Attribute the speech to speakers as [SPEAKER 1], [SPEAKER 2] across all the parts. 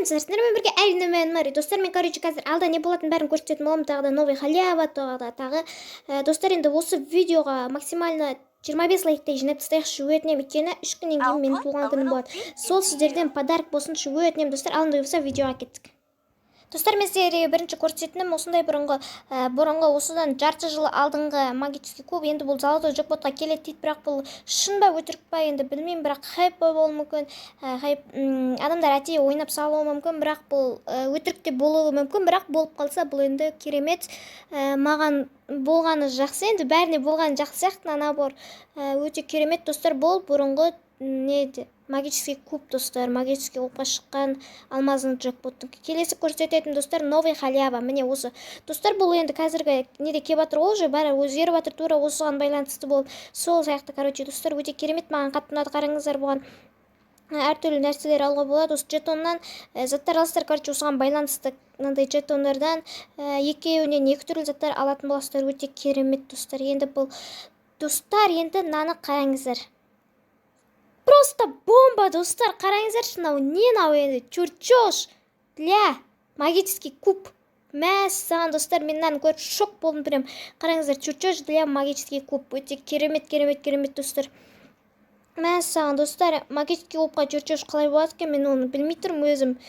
[SPEAKER 1] саламатсыздар, сіздермен бірге әрине мен Мари. Достар, мен қазір алда не болатын бәрін көрсететін боламын. Тағы да новый халява, тағы достар, енді осы видеоға максимально 25 лайктай жинап тастайықшы, өтінемін. Өйткені 3 күннен кейін менің туған күнім болады. Сол сіздерден подарок болсыншы, өтінемін. Достар, алында болса видеоға кеттік. Достар, мен сіздерге бірінші көрсететінім осындай бұрынғы осыдан жарты жыл алдыңғы магический куб. Енді бұл золотой джекпотқа келеді дейді, бірақ бұл шын ба өтірік па енді білмеймін, бірақ хайп болуы мүмкін. Адамдар әдейі ойнап салуы мүмкін, бірақ бұл өтірік те болуы мүмкін, бірақ болып қалса бұл енді керемет. Маған болғаны жақсы, енді бәріне болғаны жақсы сияқты, набор өте керемет. Достар, бұл бұрынғы магический куб, достар, магический опқа шыққан алмазың джекпоттың. Келесі көрсететін, достар, новый халява. Міне осы. Достар, бұл енді қазіргі неде кеп жатыр, ол же бәрі өзгеріп жатыр, тура осыған байланысты болып. Сол сияқты, достар, өте керемет. Маған қатты ұнады, қараңыздар, бұған әртүрлі нәрселер алуға болады. Осы жетоннан заттар алсыздар, осыған байланысты мынандай жетондардан екеуінен екі түрлі заттар алатын боласыздар. Өте керемет, достар. Енді бұл, достар, енді наны қараңыздар. Просто бомба, достар, қараңыздар, шынау, не нау енді, чурчош для магический куб. Мәссаған, достар, мен наны көріп шок болдым, прям. Қараңыздар, чурчош для магический куб. Өте керемет, достар. Мәссаған, достар, магический кубқа чурчош қалай болады екен, мен оны білмей тұрмын өзім.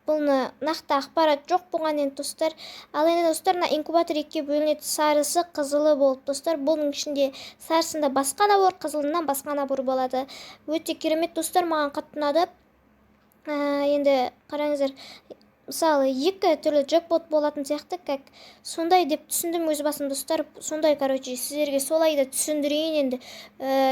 [SPEAKER 1] Бұны нақты ақпарат жоқ болған енді, достар. Ал енді, достар, инкубатор екіге бөлінеді, сарысы, қызылы болып, достар. Бұның ішінде сарысында басқа набор, қызылынан басқа набор болады. Өте керемет, достар, маған қатты ұнады. Енді қараңыздар, мысалы, екі түрлі джекпот болатын сияқты, сондай деп түсіндім өз басым, достар. Сондай, сіздерге солай да түсіндірейін енді.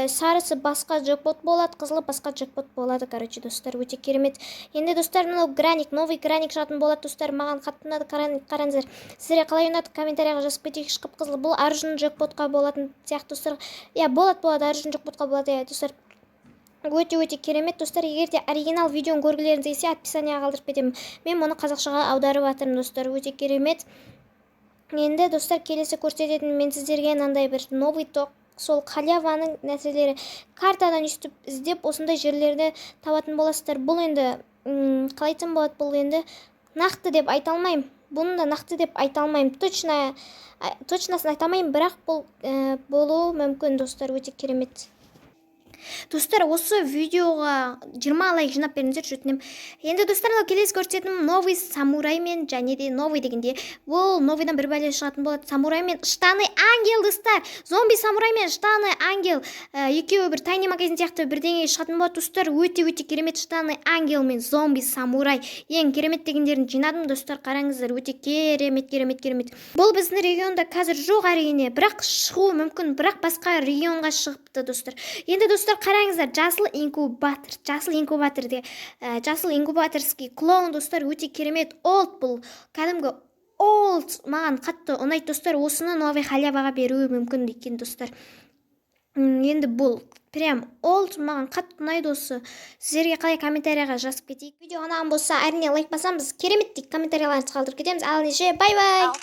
[SPEAKER 1] Сарысы басқа джекпот болады, қызылы басқа джекпот болады, достар, өте керемет. Енді, достар, мынау граник, новый граник шығатын болады, достар. Маған қатты ұнады, қараңыздар. Сіздерге қалай ұнады, комментарияға жазып кетейік, шықып қызыл. Бұл аржын джекпотқа болатын сияқты, достар. Болады, аржын джекпотқа болады, достар. Өте керемет, достар. Егер де оригинал видеоны көргілеріңіз келсе, описанияға қалдырып кетемін. Мен мұны қазақшаға аударып жатырмын, достар. Өте керемет. Енді, достар, келесі көрсететін мен сіздерге мынандай бір новый ток, сол халяваның нәрселері картадан үстіп іздеп осындай жерлерді табатын боласыздар. Бұл енді қалай айтсам болады, бұл енді нақты деп айта алмаймын. Бұны да нақты деп айта алмаймын. Точносын айта алмаймын, бірақ бұл болуы мүмкін, достар. Өте керемет. Достар, осы видеоға 20 лайк жинап беріңіздер, өтінемін. Енді, достар, келесі көрсететінім новый самураймен, және де новый дегенде бұл новыйдан бір бәле шығатын болады. Самураймен штаны ангел, достар. Зомби самураймен штаны ангел. Екеуі бір тайни магазин сияқты бірдеңе шығатын болады, достар. Өте керемет штаны ангел мен зомби самурай. Ең керемет дегендерін жинадым, достар. Қараңыздар, өте керемет. Бұл біздің регионда қазір жоқ әрине, бірақ шығуы мүмкін, бірақ басқа регионға шығыпты, достар. Енді, достар, қараңыздар, жасыл инкубаторский клоун, достар, өте керемет. Олд бұл, кәдімгі олд, маған қатты ұнайды, достар. Осыны новый халяваға беруі мүмкін екен, достар. Енді бұл прям олд, маған қатты ұнайды осы. Сіздерге қалай комментарияға жазып кетейік. Видео ұнаған болса, әрине лайк басамыз, керемет дейік, комментарияларыңызды қалдырып кетеміз. Ал неше, бай-бай.